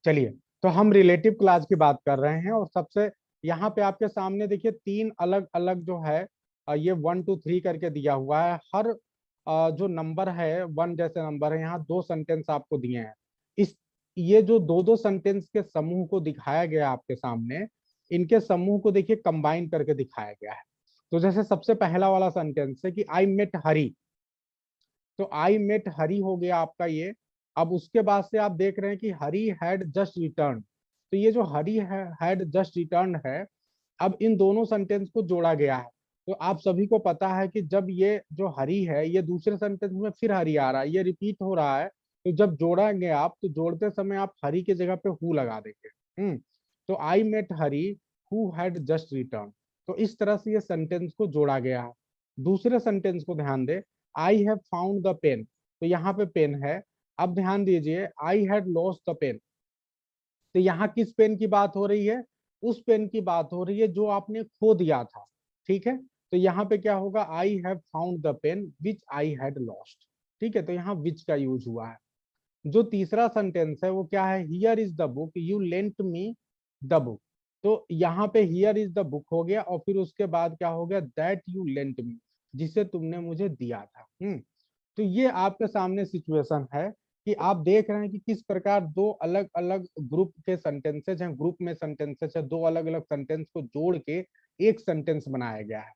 चलिए, तो हम रिलेटिव क्लास की बात कर रहे हैं और सबसे यहाँ पे आपके सामने देखिए तीन अलग अलग जो है ये 1 2 3 करके दिया हुआ है। हर जो नंबर है वन जैसे नंबर है, यहाँ दो सेंटेंस आपको दिए हैं। इस ये जो दो दो सेंटेंस के समूह को दिखाया गया आपके सामने, इनके समूह को देखिए कंबाइन करके दिखाया गया है। तो जैसे सबसे पहला वाला सेंटेंस है कि आई मेट हरी, तो आई मेट हरी हो गया आपका ये। अब उसके बाद से आप देख रहे हैं कि हरी हैड जस्ट रिटर्न, तो ये जो हरी हैड जस्ट रिटर्न है, अब इन दोनों सेंटेंस को जोड़ा गया है। तो आप सभी को पता है कि जब ये जो हरी है ये दूसरे सेंटेंस में फिर हरी आ रहा है, ये रिपीट हो रहा है, तो जब जोड़ेंगे आप तो जोड़ते समय आप हरी की जगह पे हु लगा देंगे। तो I met Hari who had just return, तो इस तरह से ये सेंटेंस को जोड़ा गया है। दूसरे सेंटेंस को ध्यान दे, I have found the pen, तो यहाँ पे पेन है। अब ध्यान दीजिए, I had lost the pen, तो यहाँ किस पेन की बात हो रही है? उस पेन की बात हो रही है जो आपने खो दिया था। ठीक है, तो यहाँ पे क्या होगा, I have found the pen which I had lost. ठीक है, तो यहाँ विच का यूज हुआ है। जो तीसरा सेंटेंस है वो क्या है, here is the book you lent me the book, तो यहाँ पे हियर इज द बुक हो गया और फिर उसके बाद क्या हो गया, दैट यू लेंट मी, जिसे तुमने मुझे दिया था। तो ये आपके सामने सिचुएशन है कि आप देख रहे हैं कि किस प्रकार दो अलग अलग ग्रुप के सेंटेंसेस हैं, ग्रुप में सेंटेंसेस है, दो अलग अलग सेंटेंस को जोड़ के एक सेंटेंस बनाया गया है।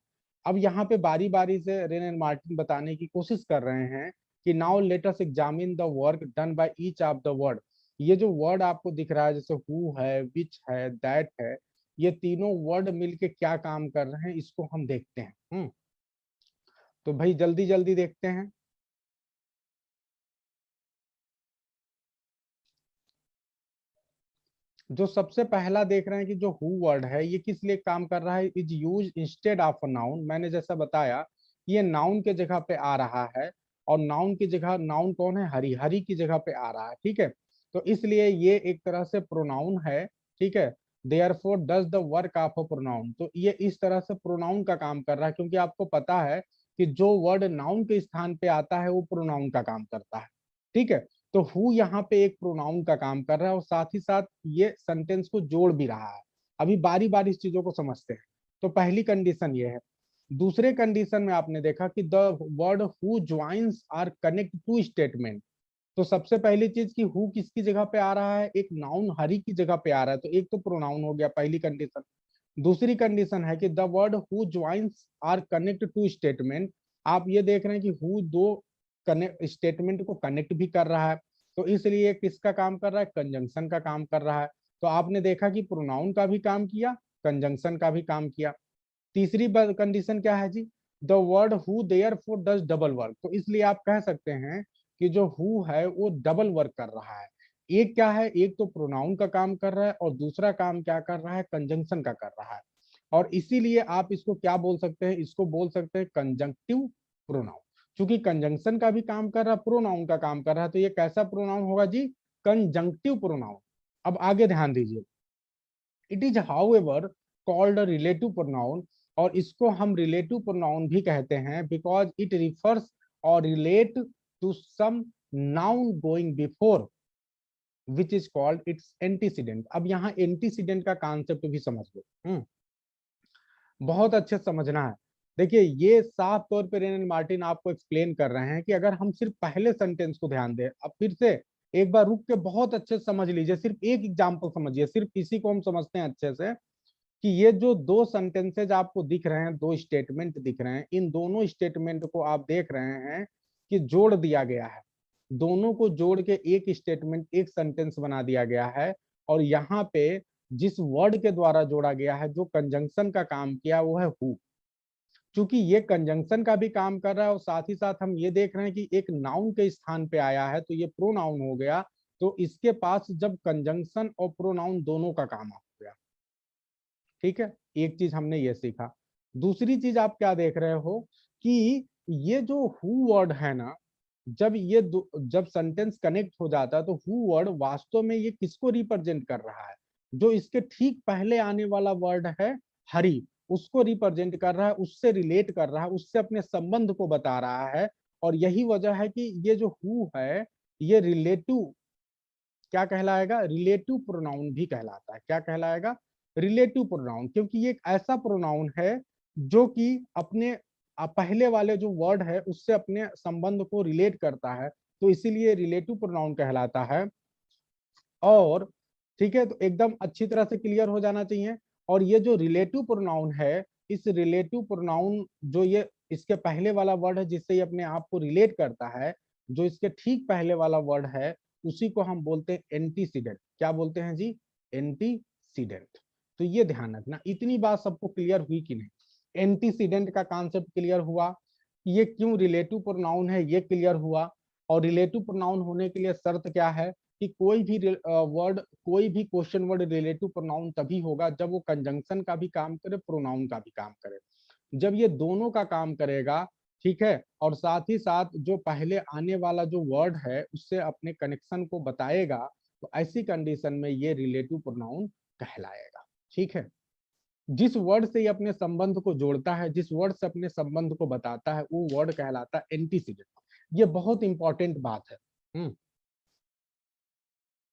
अब यहाँ पे बारी बारी से रेन एंड मार्टिन बताने की कोशिश कर रहे हैं कि now let us examine the work done by each of the word. ये जो वर्ड आपको दिख रहा है जैसे हु है, विच है, दैट है, ये तीनों वर्ड मिलके क्या काम कर रहे हैं इसको हम देखते हैं। तो भाई जल्दी जल्दी देखते हैं। जो सबसे पहला देख रहे हैं कि जो हु वर्ड है ये किस लिए काम कर रहा है, is use instead of a noun. मैंने जैसा बताया ये नाउन के जगह पे आ रहा है, और नाउन की जगह, नाउन कौन है, हरी, हरी की जगह पे आ रहा है। ठीक है, तो इसलिए ये एक तरह से प्रोनाउन है। ठीक है, therefore does the work of a pronoun, तो ये इस तरह से प्रोनाउन का काम कर रहा है, क्योंकि आपको पता है कि जो वर्ड नाउन के स्थान पे आता है वो प्रोनाउन का काम करता है। ठीक है, तो हु यहाँ पे एक प्रोनाउन का काम कर रहा है और साथ ही साथ ये सेंटेंस को जोड़ भी रहा है। अभी बारी बारी इस चीजों को समझते हैं। तो पहली कंडीशन ये है। दूसरे कंडीशन में आपने देखा कि the word who joins or connect to statement. तो सबसे पहली चीज कि हु किसकी जगह पे आ रहा है, एक नाउन हरी की जगह पे आ रहा है, तो एक तो प्रोनाउन हो गया पहली कंडीशन। दूसरी कंडीशन है कि the word who joins or connect to statement. आप ये देख रहे हैं कि हु दो कनेक्ट स्टेटमेंट को कनेक्ट भी कर रहा है, तो इसलिए किसका काम कर रहा है, कंजंक्शन का काम कर रहा है। तो आपने देखा कि प्रोनाउन का भी काम किया, कंजंक्शन का भी काम किया। तीसरी कंडीशन क्या है जी, the word who therefore does double work, तो इसलिए आप कह सकते हैं कि जो हु है वो डबल वर्क कर रहा है। एक क्या है, एक तो प्रोनाउन का काम कर रहा है और दूसरा काम क्या कर रहा है, कंजंक्शन का कर रहा है। और इसीलिए आप इसको क्या बोल सकते हैं, इसको बोल सकते हैं कंजंक्टिव प्रोनाउन। क्योंकि कंजंक्शन का भी काम कर रहा है, प्रोनाउन का काम कर रहा है, तो ये कैसा प्रोनाउन होगा जी, कंजंक्टिव प्रोनाउन। अब आगे ध्यान दीजिए, it is however called a relative pronoun, और इसको हम रिलेटिव प्रोनाउन भी कहते हैं बिकॉज इट रिफर्स और relate to some noun going before which is called its antecedent. अब यहाँ एंटीसीडेंट का कॉन्सेप्ट भी समझ लो, बहुत अच्छे से समझना है। देखिए ये साफ तौर पे रेन एंड मार्टिन आपको एक्सप्लेन कर रहे हैं कि अगर हम सिर्फ पहले सेंटेंस को ध्यान दें, अब फिर से एक बार रुक के बहुत अच्छे से समझ लीजिए, सिर्फ एक एग्जांपल समझिए, सिर्फ इसी को हम समझते हैं अच्छे से कि ये जो दो सेंटेंसेज आपको दिख रहे हैं, दो स्टेटमेंट दिख रहे हैं, इन दोनों स्टेटमेंट को आप देख रहे हैं कि जोड़ दिया गया है। दोनों को जोड़ के एक स्टेटमेंट, एक सेंटेंस बना दिया गया है। और यहाँ पे जिस वर्ड के द्वारा जोड़ा गया है, जो कंजंक्शन का काम किया, वो है हु। चूंकि ये कंजंक्शन का भी काम कर रहा है और साथ ही साथ हम ये देख रहे हैं कि एक नाउन के स्थान पे आया है, तो ये प्रोनाउन हो गया। तो इसके पास जब कंजंक्शन और प्रोनाउन दोनों का काम हो गया। ठीक है, एक चीज हमने ये सीखा। दूसरी चीज आप क्या देख रहे हो कि ये जो हु वर्ड है ना, जब ये जब सेंटेंस कनेक्ट हो जाता है तो हु वर्ड वास्तव में ये किसको रिप्रेजेंट कर रहा है, जो इसके ठीक पहले आने वाला वर्ड है हरी, उसको रिप्रेजेंट कर रहा है, उससे रिलेट कर रहा है, उससे अपने संबंध को बता रहा है। और यही वजह है कि ये जो हु है ये रिलेटिव क्या कहलाएगा, रिलेटिव प्रोनाउन भी कहलाता है। क्या कहलाएगा, रिलेटिव प्रोनाउन, क्योंकि ये एक ऐसा प्रोनाउन है जो कि अपने पहले वाले जो वर्ड है उससे अपने संबंध को रिलेट करता है, तो इसीलिए रिलेटिव प्रोनाउन कहलाता है। और ठीक है, तो एकदम अच्छी तरह से क्लियर हो जाना चाहिए। और ये जो रिलेटिव प्रोनाउन है, इस रिलेटिव प्रोनाउन जो ये इसके पहले वाला वर्ड है जिससे ये अपने आप को रिलेट करता है, जो इसके ठीक पहले वाला वर्ड है उसी को हम बोलते हैं एंटीसीडेंट। क्या बोलते हैं जी, एंटीसीडेंट। तो ये ध्यान रखना। इतनी बात सबको क्लियर हुई कि नहीं, एंटीसीडेंट का कॉन्सेप्ट क्लियर हुआ, ये क्यों रिलेटिव प्रोनाउन है ये क्लियर हुआ। और रिलेटिव प्रोनाउन होने के लिए शर्त क्या है कि कोई भी वर्ड, कोई भी क्वेश्चन वर्ड रिलेटिव प्रोनाउन तभी होगा जब वो कंजंक्शन का भी काम करे, प्रोनाउन का भी काम करे। जब ये दोनों का काम करेगा, ठीक है, और साथ ही साथ जो पहले आने वाला जो वर्ड है उससे अपने कनेक्शन को बताएगा, तो ऐसी कंडीशन में ये रिलेटिव प्रोनाउन कहलाएगा। ठीक है, जिस वर्ड से ये अपने संबंध को जोड़ता है, जिस वर्ड से अपने संबंध को बताता है, वो वर्ड कहलाता है एंटीसीडेंट। ये बहुत इंपॉर्टेंट बात है।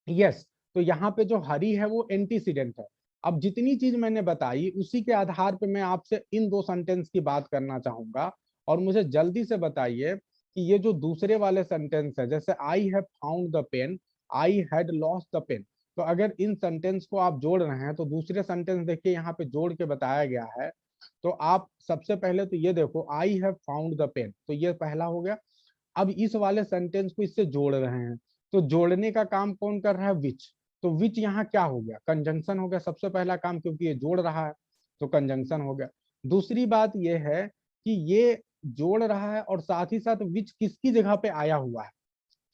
यस, तो यहाँ पे जो हरी है वो एंटीसीडेंट है। अब जितनी चीज मैंने बताई उसी के आधार पे मैं आपसे इन दो सेंटेंस की बात करना चाहूंगा, और मुझे जल्दी से बताइए कि ये जो दूसरे वाले सेंटेंस है, जैसे I have found the pen, I had lost the pen, तो अगर इन सेंटेंस को आप जोड़ रहे हैं तो दूसरे सेंटेंस देखिए यहाँ पे जोड़ के बताया गया है। तो आप सबसे पहले तो ये देखो, I have found the pen, तो ये पहला हो गया। अब इस वाले सेंटेंस को इससे जोड़ रहे हैं, तो जोड़ने का काम कौन कर रहा है, विच। तो विच यहाँ क्या हो गया, कंजंक्शन हो गया सबसे पहला काम, क्योंकि ये जोड़ रहा है तो कंजंक्शन हो गया। दूसरी बात ये है कि ये जोड़ रहा है और साथ ही साथ विच किसकी जगह पे आया हुआ है,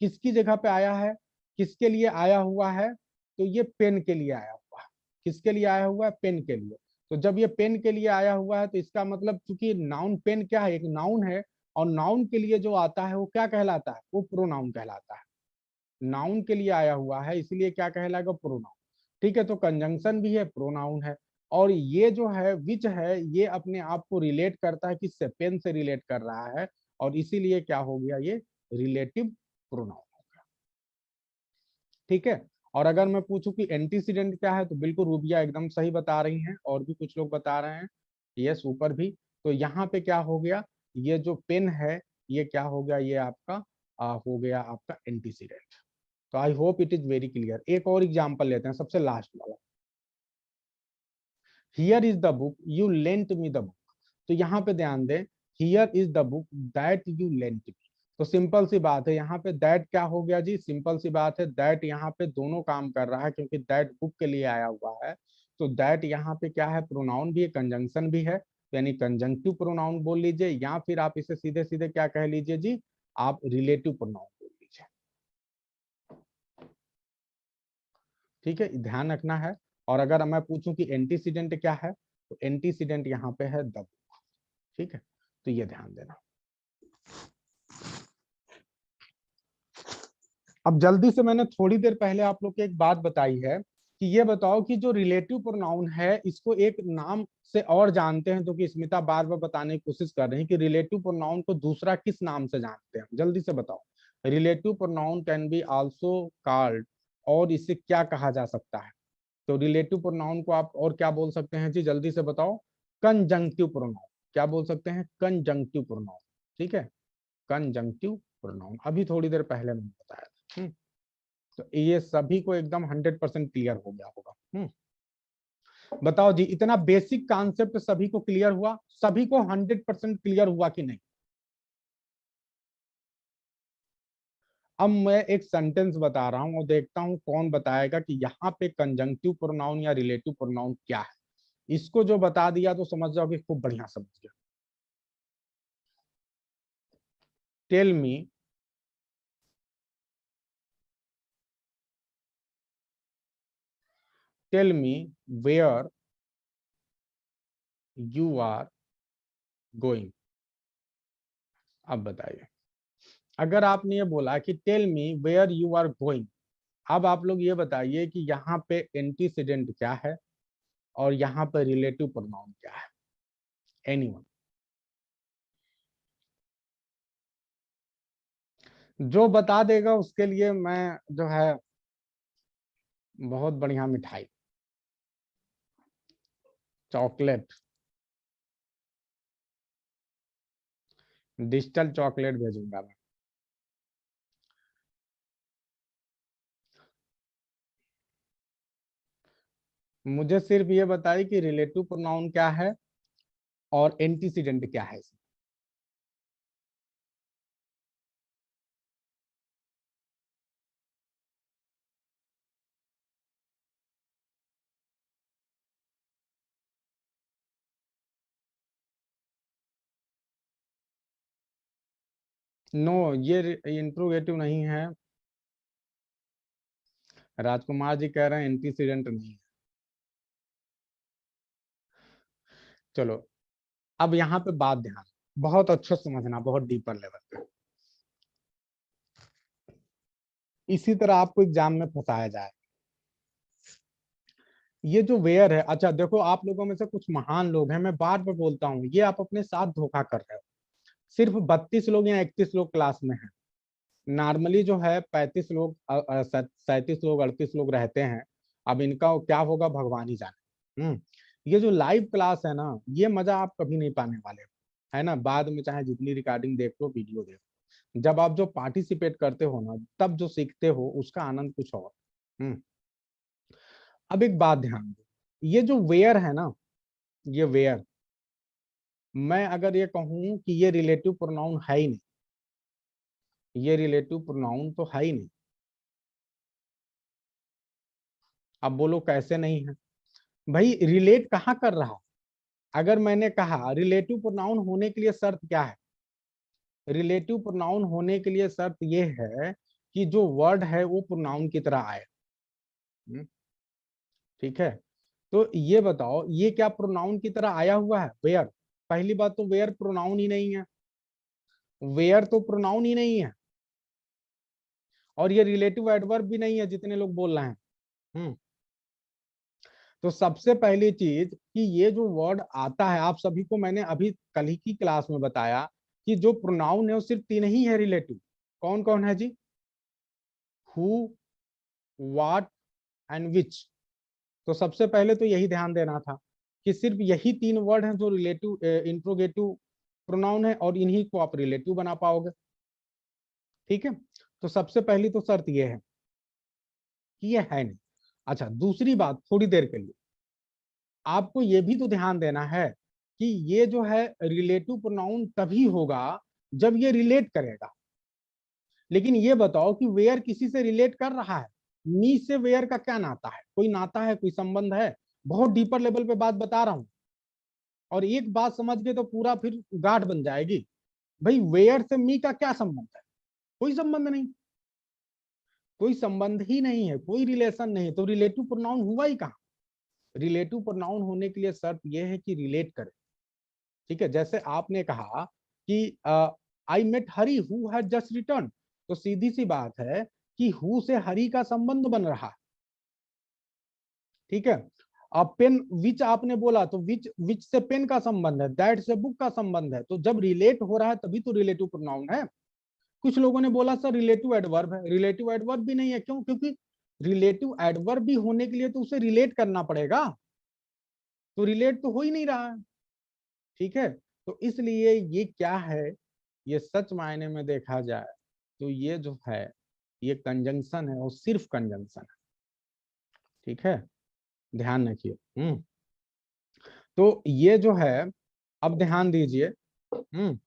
किसकी जगह पे आया है, किसके लिए आया हुआ है, तो ये पेन के लिए आया हुआ है। किसके लिए आया हुआ है, पेन के लिए। तो जब ये पेन के लिए आया हुआ है तो इसका मतलब, चूंकि नाउन पेन क्या है, एक नाउन है, और नाउन के लिए जो आता है वो क्या कहलाता है, वो प्रोनाउन कहलाता है। नाउन के लिए आया हुआ है इसलिए क्या कहलाएगा, प्रोनाउन। ठीक है, तो कंजंक्शन भी है, प्रोनाउन है। और ये जो है विच है, ये अपने आप को रिलेट करता है, किससे, पेन से रिलेट कर रहा है, और इसीलिए क्या हो गया, ये रिलेटिव प्रोनाउन हो गया। ठीक है, और अगर मैं पूछूं कि एंटीसीडेंट क्या है, तो बिल्कुल रूबिया एकदम सही बता रही हैं, और भी कुछ लोग बता रहे हैं, यस ऊपर भी। तो यहाँ पे क्या हो गया, ये जो पेन है ये क्या हो गया, ये आपका हो गया आपका एंटीसीडेंट। तो I hope it is very clear. एक और एग्जांपल लेते हैं, सबसे लास्ट वाला। Here is the book you lent me the book. तो यहाँ पे ध्यान दें, here is the book that you lent me. तो सिंपल सी बात है, यहाँ पे दैट क्या हो गया जी, सिंपल सी बात है, दैट यहाँ पे दोनों काम कर रहा है, क्योंकि दैट बुक के लिए आया हुआ है। तो दैट यहाँ पे क्या है, प्रोनाउन भी है, कंजंक्शन भी है, यानी कंजंक्टिव प्रोनाउन बोल लीजिए, या फिर आप इसे सीधे सीधे क्या कह लीजिए जी, आप रिलेटिव प्रोनाउन बोल लीजिए। ठीक है, ध्यान रखना है। और अगर मैं पूछूं कि एंटीसीडेंट क्या है, तो एंटीसीडेंट यहाँ पे है द बुक। ठीक है, तो ये ध्यान देना। अब जल्दी से, मैंने थोड़ी देर पहले आप लोग को एक बात बताई है कि ये बताओ कि जो रिलेटिव प्रोनाउन है इसको एक नाम से और जानते हैं, तो कि स्मिता बार बार बताने की कोशिश कर रही है कि रिलेटिव प्रोनाउन को दूसरा किस नाम से जानते हैं, जल्दी से बताओ। Relative pronoun can be also called, और इसे क्या कहा जा सकता है। तो रिलेटिव प्रोनाउन को आप और क्या बोल सकते हैं जी, जल्दी से बताओ। Conjunctive pronoun. क्या बोल सकते हैं, कंजंक्टिव प्रोनाउन। ठीक है, कंजंक्टिव प्रोनाउन, अभी थोड़ी देर पहले मैंने बताया था। तो ये सभी को एकदम 100% क्लियर हो गया होगा। बताओ जी, इतना बेसिक कॉन्सेप्ट सभी को क्लियर हुआ, सभी को 100% क्लियर हुआ कि नहीं। अब मैं एक सेंटेंस बता रहा हूं और देखता हूं कौन बताएगा कि यहाँ पे कंजंक्टिव प्रोनाउन या रिलेटिव प्रोनाउन क्या है। इसको जो बता दिया तो समझ जाओ कि खूब बढ़िया समझ गया। Tell me tell me where you are going. अब बताइए, अगर आपने ये बोला कि tell me where you are going, अब आप लोग ये बताइए कि यहाँ पे एंटीसीडेंट क्या है और यहाँ पे रिलेटिव प्रोनाउन क्या है। एनीवन जो बता देगा उसके लिए मैं जो है बहुत बढ़िया मिठाई, चॉकलेट, डिजिटल चॉकलेट भेजूंगा मैं। मुझे सिर्फ ये बताइए कि रिलेटिव प्रोनाउन क्या है और एंटीसीडेंट क्या है। नो, ये इंट्रोगेटिव नहीं है। राजकुमार जी कह रहे हैं एंटीसीडेंट नहीं है। चलो, अब यहाँ पे बात ध्यान, बहुत अच्छा समझना, बहुत डीपर लेवल पे। इसी तरह आपको एग्जाम में फंसाया जाए। ये जो वेयर है, अच्छा देखो, आप लोगों में से कुछ महान लोग हैं, मैं बार बार बोलता हूँ, ये आप अपने साथ धोखा कर रहे हो। सिर्फ 32 लोग या 31 लोग क्लास में हैं। नॉर्मली जो है 35 लोग, 37 लोग, 38 लोग रहते हैं। अब इनका क्या होगा भगवान ही जाने। ये जो लाइव क्लास है ना, ये मजा आप कभी नहीं पाने वाले हो, है ना। बाद में चाहे जितनी रिकॉर्डिंग देख लो, वीडियो देख लो, जब आप जो पार्टिसिपेट करते हो ना, तब जो सीखते हो उसका आनंद कुछ और। हम्म अब एक बात ध्यान दो, ये जो वेयर है ना, ये वेयर, मैं अगर ये कहूं कि ये रिलेटिव प्रोनाउन है ही नहीं, ये रिलेटिव प्रोनाउन तो है ही नहीं। अब बोलो कैसे नहीं है। भाई रिलेट कहाँ कर रहा। अगर मैंने कहा रिलेटिव प्रोनाउन होने के लिए शर्त क्या है, रिलेटिव प्रोनाउन होने के लिए शर्त ये है कि जो वर्ड है वो प्रोनाउन की तरह आए। हम्म, ठीक है। तो ये बताओ, ये क्या प्रोनाउन की तरह आया हुआ है वेयर। पहली बात तो वेयर प्रोनाउन ही नहीं है, वेयर तो प्रोनाउन ही नहीं है, और ये रिलेटिव एडवर्ब भी नहीं है जितने लोग बोल रहे हैं। हम्म तो सबसे पहली चीज कि ये जो वर्ड आता है, आप सभी को मैंने अभी कल ही की क्लास में बताया कि जो प्रोनाउन है वो सिर्फ तीन ही है रिलेटिव। कौन कौन है जी? Who, what and which. तो सबसे पहले तो यही ध्यान देना था कि सिर्फ यही तीन वर्ड हैं जो रिलेटिव इंट्रोगेटिव प्रोनाउन है, और इन्हीं को आप रिलेटिव बना पाओगे। ठीक है। तो सबसे पहली तो शर्त ये है कि ये है नहीं। अच्छा, दूसरी बात, थोड़ी देर के लिए आपको ये भी तो ध्यान देना है कि ये जो है रिलेटिव प्रोनाउन तभी होगा जब ये रिलेट करेगा। लेकिन ये बताओ कि वेयर किसी से रिलेट कर रहा है? मी से वेयर का क्या नाता है? कोई नाता है, कोई संबंध है? बहुत डीपर लेवल पे बात बता रहा हूं, और एक बात समझ गए तो पूरा फिर गांठ बन जाएगी। भाई वेयर से मी का क्या संबंध है? कोई संबंध नहीं, कोई संबंध ही नहीं है, कोई रिलेशन नहीं, तो रिलेटिव प्रोनाउन हुआ ही कहाँ। रिलेटिव प्रोनाउन होने के लिए शर्त यह है कि रिलेट करे। ठीक है। जैसे आपने कहा कि I met Hari who had just return, तो सीधी सी बात है कि हु से हरी का संबंध बन रहा है। ठीक है। अब पेन विच आपने बोला, तो विच विच से पेन का संबंध है, दैट से बुक का संबंध है। तो जब रिलेट हो रहा है तभी तो रिलेटिव प्रोनाउन है। कुछ लोगों ने बोला सर रिलेटिव एडवर्ब है, रिलेटिव एडवर्ब भी नहीं है। क्यों? क्योंकि रिलेटिव एडवर्ब भी होने के लिए तो उसे रिलेट करना पड़ेगा, तो रिलेट तो हो ही नहीं रहा है। ठीक है। तो इसलिए ये क्या है, ये सच मायने में देखा जाए तो ये जो है, ये कंजंक्शन है, और सिर्फ कंजंक्शन है। ठीक है, ध्यान रखिए। तो ये जो है, अब ध्यान दीजिए। हम्म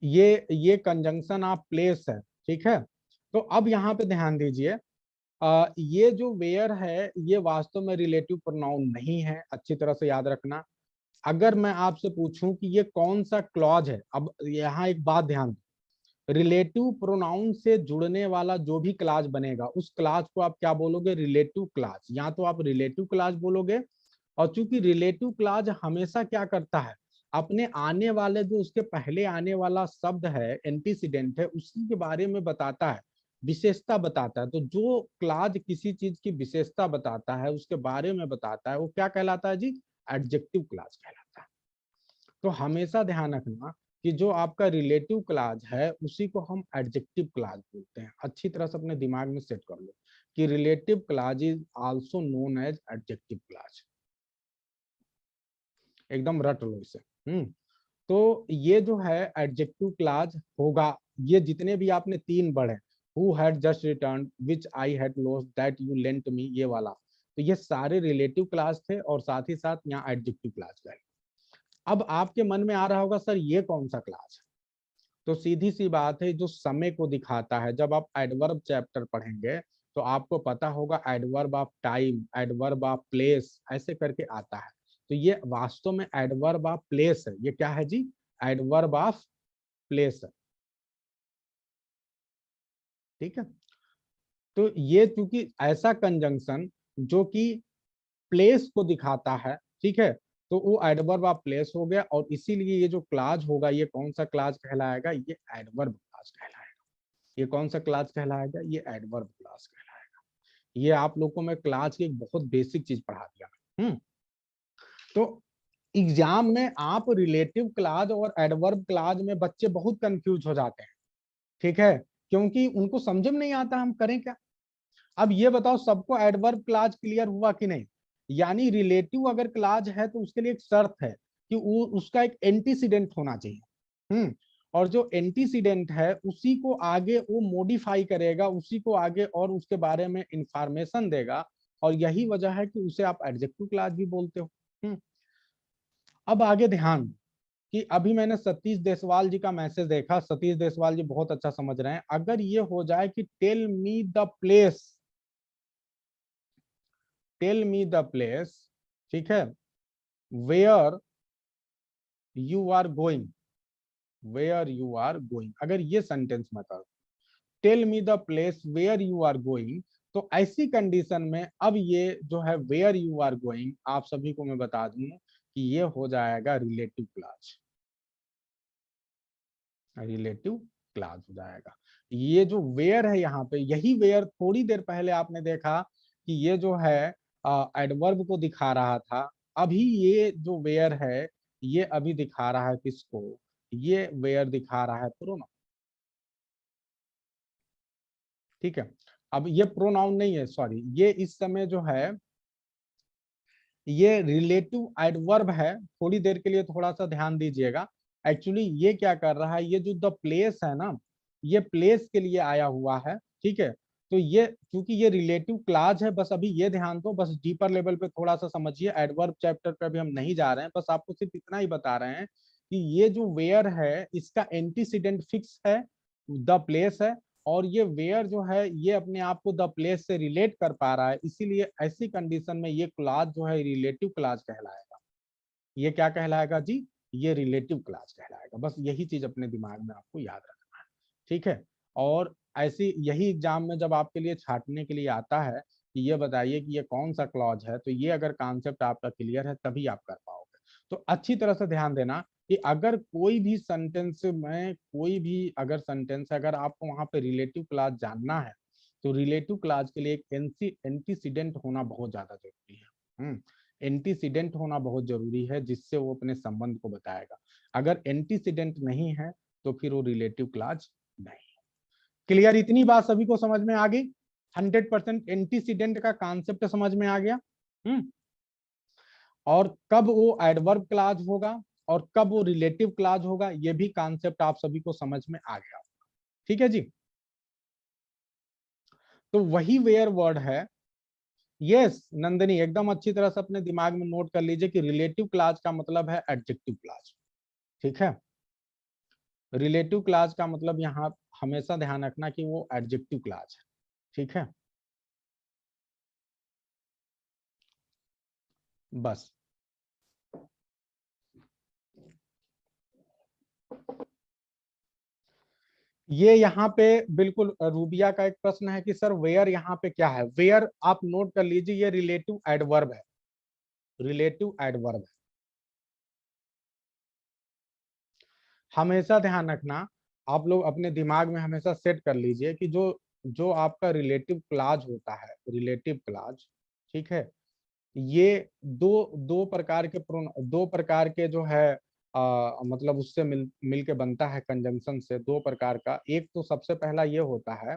ये कंजंक्शन ऑफ प्लेस है। ठीक है। तो अब यहाँ पे ध्यान दीजिए, ये जो वेयर है ये वास्तव में रिलेटिव प्रोनाउन नहीं है, अच्छी तरह से याद रखना। अगर मैं आपसे पूछूं कि ये कौन सा क्लॉज है, अब यहाँ एक बात ध्यान दो, रिलेटिव प्रोनाउन से जुड़ने वाला जो भी क्लाज बनेगा उस क्लाज को आप क्या बोलोगे? Relative clause. या तो आप रिलेटिव क्लाज बोलोगे, और चूंकि रिलेटिव क्लाज हमेशा क्या करता है, अपने आने वाले जो उसके पहले आने वाला शब्द है, एंटीसीडेंट है, उसी के बारे में बताता है, विशेषता बताता है। तो जो क्लाज किसी चीज की विशेषता बताता है, उसके बारे में बताता है, वो क्या कहलाता है जी? एडजेक्टिव क्लाज कहलाता है। तो हमेशा ध्यान रखना कि जो आपका रिलेटिव क्लाज है उसी को हम एडजेक्टिव क्लाज बोलते हैं। अच्छी तरह से अपने दिमाग में सेट कर लो। कि relative clause is also known as adjective clause. एकदम रट लो इसे। तो ये जो है एडजेक्टिव क्लॉज होगा, ये जितने भी आपने तीन पढ़े, who had just return, which I had lost, that you lent me, ये वाला, तो ये सारे रिलेटिव क्लॉज थे और साथ ही साथ यहाँ एडजेक्टिव क्लॉज का। अब आपके मन में आ रहा होगा सर ये कौन सा क्लॉज है? तो सीधी सी बात है, जो समय को दिखाता है। जब आप एडवर्ब चैप्टर पढ़ेंगे तो आपको पता होगा adverb of time, adverb of place, ऐसे करके आता है। तो ये वास्तव में एडवर्ब ऑफ प्लेस है। ये क्या है जी? एडवर्ब ऑफ प्लेस है। ठीक है, तो ये चूंकि ऐसा कंजंक्शन जो कि प्लेस को दिखाता है, ठीक है, तो वो एडवर्ब ऑफ प्लेस हो गया। और इसीलिए ये जो क्लाज होगा, ये कौन सा क्लाज कहलाएगा? ये एडवर्ब क्लाज कहलाएगा। ये कौन सा क्लाज कहलाएगा? ये एडवर्ब क्लाज कहलाएगा। ये आप लोगों को मैं क्लाज की एक बहुत बेसिक चीज पढ़ा दिया। तो एग्जाम में आप रिलेटिव क्लाज और एडवर्ब क्लाज में बच्चे बहुत कंफ्यूज हो जाते हैं। ठीक है, क्योंकि उनको समझ में नहीं आता हम करें क्या। अब ये बताओ, सबको एडवर्ब क्लाज क्लियर हुआ कि नहीं? यानी रिलेटिव अगर क्लाज है तो उसके लिए एक शर्त है कि वो उसका एक एंटीसीडेंट होना चाहिए। और जो एंटीसीडेंट है उसी को आगे वो मॉडिफाई करेगा, उसी को आगे और उसके बारे में इंफॉर्मेशन देगा। और यही वजह है कि उसे आप एडजेक्टिव क्लाज भी बोलते हो। अब आगे ध्यान कि अभी मैंने सतीश देसवाल जी का मैसेज देखा। सतीश देसवाल जी बहुत अच्छा समझ रहे हैं। अगर ये हो जाए कि tell me the place, tell me the place, ठीक है, where you are going, where you are going, अगर ये सेंटेंस में करो, tell me the place where you are going, तो ऐसी कंडीशन में अब ये जो है वेयर यू आर गोइंग, आप सभी को मैं बता दूं कि ये हो जाएगा रिलेटिव क्लाज। रिलेटिव क्लाज हो जाएगा। ये जो वेयर है यहाँ पे, यही वेयर थोड़ी देर पहले आपने देखा कि ये जो है एडवर्ब को दिखा रहा था। अभी ये जो वेयर है, ये अभी दिखा रहा है किसको? ये वेयर दिखा रहा है प्रोनाउन। ठीक है, अब ये प्रोनाउन नहीं है, सॉरी, ये इस समय जो है ये रिलेटिव एडवर्ब है। थोड़ी देर के लिए थोड़ा सा ध्यान दीजिएगा। एक्चुअली ये क्या कर रहा है, ये जो द प्लेस है ना, ये प्लेस के लिए आया हुआ है। ठीक है, तो ये क्योंकि ये रिलेटिव क्लाज है, बस अभी ये ध्यान दो, बस डीपर लेवल पे थोड़ा सा समझिए। एडवर्ब चैप्टर पे अभी हम नहीं जा रहे हैं, बस आपको सिर्फ इतना ही बता रहे हैं कि ये जो वेयर है इसका एंटीसीडेंट फिक्स है, द प्लेस है। और ये वेयर जो है ये अपने आप को द प्लेस से रिलेट कर पा रहा है, इसीलिए ऐसी कंडीशन में ये क्लाज जो है रिलेटिव क्लाज कहलाएगा। ये क्या कहलाएगा जी? ये रिलेटिव क्लाज कहलाएगा। बस यही चीज अपने दिमाग में आपको याद रखना है। ठीक है, और ऐसी यही एग्जाम में जब आपके लिए छाटने के लिए आता है कि ये बताइए कि ये कौन सा क्लॉज है, तो ये अगर कॉन्सेप्ट आपका क्लियर है तभी आप कर पाओगे। तो अच्छी तरह से ध्यान देना कि अगर कोई भी सेंटेंस में, कोई भी अगर सेंटेंस, अगर आपको वहां पे रिलेटिव क्लाज जानना है तो रिलेटिव क्लाज के लिए एक एंटीसीडेंट होना बहुत ज्यादा जरूरी है। एंटीसीडेंट होना बहुत जरूरी है, जिससे वो अपने संबंध को बताएगा। अगर एंटीसीडेंट नहीं है तो फिर वो रिलेटिव क्लाज नहीं। क्लियर? इतनी बात सभी को समझ में आ गई? 100% एंटीसीडेंट का कॉन्सेप्ट समझ में आ गया। और कब वो एडवर्ब क्लाज होगा और कब वो रिलेटिव क्लाज होगा, ये भी कॉन्सेप्ट आप सभी को समझ में आ गया। ठीक है जी, तो वही वेयर वर्ड है। यस नंदिनी, एकदम अच्छी तरह से अपने दिमाग में नोट कर लीजिए कि रिलेटिव क्लाज का मतलब है एडजेक्टिव क्लाज। ठीक है, रिलेटिव क्लाज का मतलब यहाँ हमेशा ध्यान रखना कि वो एडजेक्टिव क्लाज है। ठीक है, बस। ये यहाँ पे बिल्कुल रूबिया का एक प्रश्न है कि सर वेयर यहाँ पे क्या है? वेयर आप नोट कर लीजिए, ये रिलेटिव एडवर्ब है। रिलेटिव एडवर्ब है। हमेशा ध्यान रखना, आप लोग अपने दिमाग में हमेशा सेट कर लीजिए कि जो जो आपका रिलेटिव क्लाज होता है, रिलेटिव क्लाज, ठीक है, ये दो दो प्रकार के दो प्रकार के जो है मतलब उससे मिल के बनता है, कंजंक्शन से। दो प्रकार का, एक तो सबसे पहला ये होता है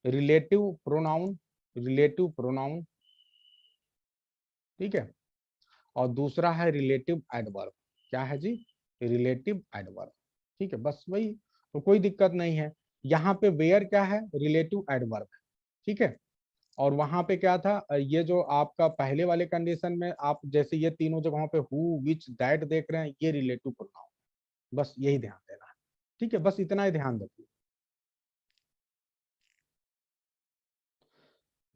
रिलेटिव प्रोनाउन, रिलेटिव प्रोनाउन, ठीक है, और दूसरा है रिलेटिव एडवर्ब। क्या है जी? रिलेटिव एडवर्ब, ठीक है, बस वही, तो कोई दिक्कत नहीं है। यहाँ पे वेयर क्या है? रिलेटिव एडवर्ब, ठीक है। और वहां पे क्या था, ये जो आपका पहले वाले कंडीशन में आप जैसे ये तीनों जगहों पे हु विच दैट देख रहे हैं, ये रिलेटिव प्रोनाउन, बस यही ध्यान देना है, ठीक है, बस इतना ही ध्यान रखिए।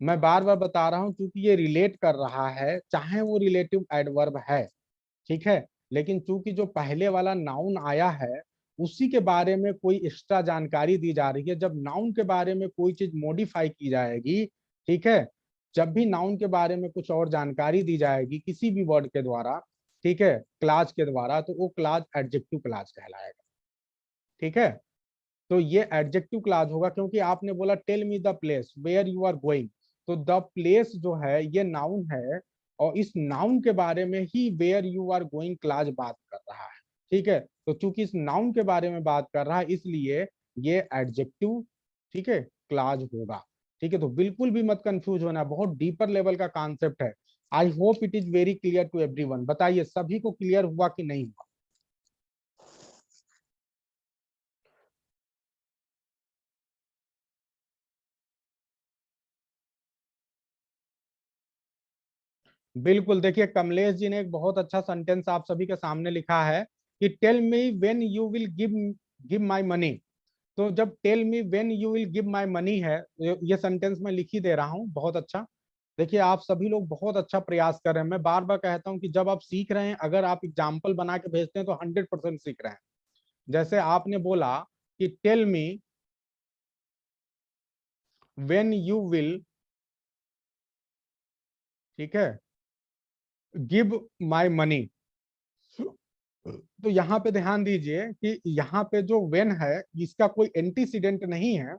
मैं बार बार बता रहा हूं क्योंकि ये रिलेट कर रहा है, चाहे वो रिलेटिव एडवर्ब है, ठीक है, लेकिन चूंकि जो पहले वाला नाउन आया है उसी के बारे में कोई एक्स्ट्रा जानकारी दी जा रही है। जब नाउन के बारे में कोई चीज मॉडिफाई की जाएगी, ठीक है, जब भी नाउन के बारे में कुछ और जानकारी दी जाएगी किसी भी वर्ड के द्वारा, ठीक है, क्लाज के द्वारा, तो वो क्लाज एडजेक्टिव क्लाज कहलाएगा, ठीक है। तो ये एडजेक्टिव क्लाज होगा, क्योंकि आपने बोला tell me the place where you are going, तो द प्लेस जो है ये नाउन है, और इस नाउन के बारे में ही where you are going clause बात कर रहा है, ठीक है। तो चूंकि इस नाउन के बारे में बात कर रहा है इसलिए ये एडजेक्टिव, ठीक है, क्लाज होगा, ठीक है। तो बिल्कुल भी मत कंफ्यूज होना, बहुत डीपर लेवल का कॉन्सेप्ट है। I hope it is very clear to everyone. बताइए सभी को क्लियर हुआ कि नहीं हुआ? बिल्कुल, देखिए कमलेश जी ने एक बहुत अच्छा सेंटेंस आप सभी के सामने लिखा है कि tell me when you will give give my money. तो जब tell me when you will give my money है, ये सेंटेंस मैं लिख ही दे रहा हूँ, बहुत अच्छा। देखिए आप सभी लोग बहुत अच्छा प्रयास कर रहे हैं। मैं बार बार कहता हूँ कि जब आप सीख रहे हैं, अगर आप एग्जाम्पल बना के भेजते हैं तो 100% सीख रहे हैं। जैसे आपने बोला कि tell me when you will, ठीक है, गिव माय मनी। तो यहाँ पे ध्यान दीजिए कि यहाँ पे जो वेन है इसका कोई एंटीसीडेंट नहीं है,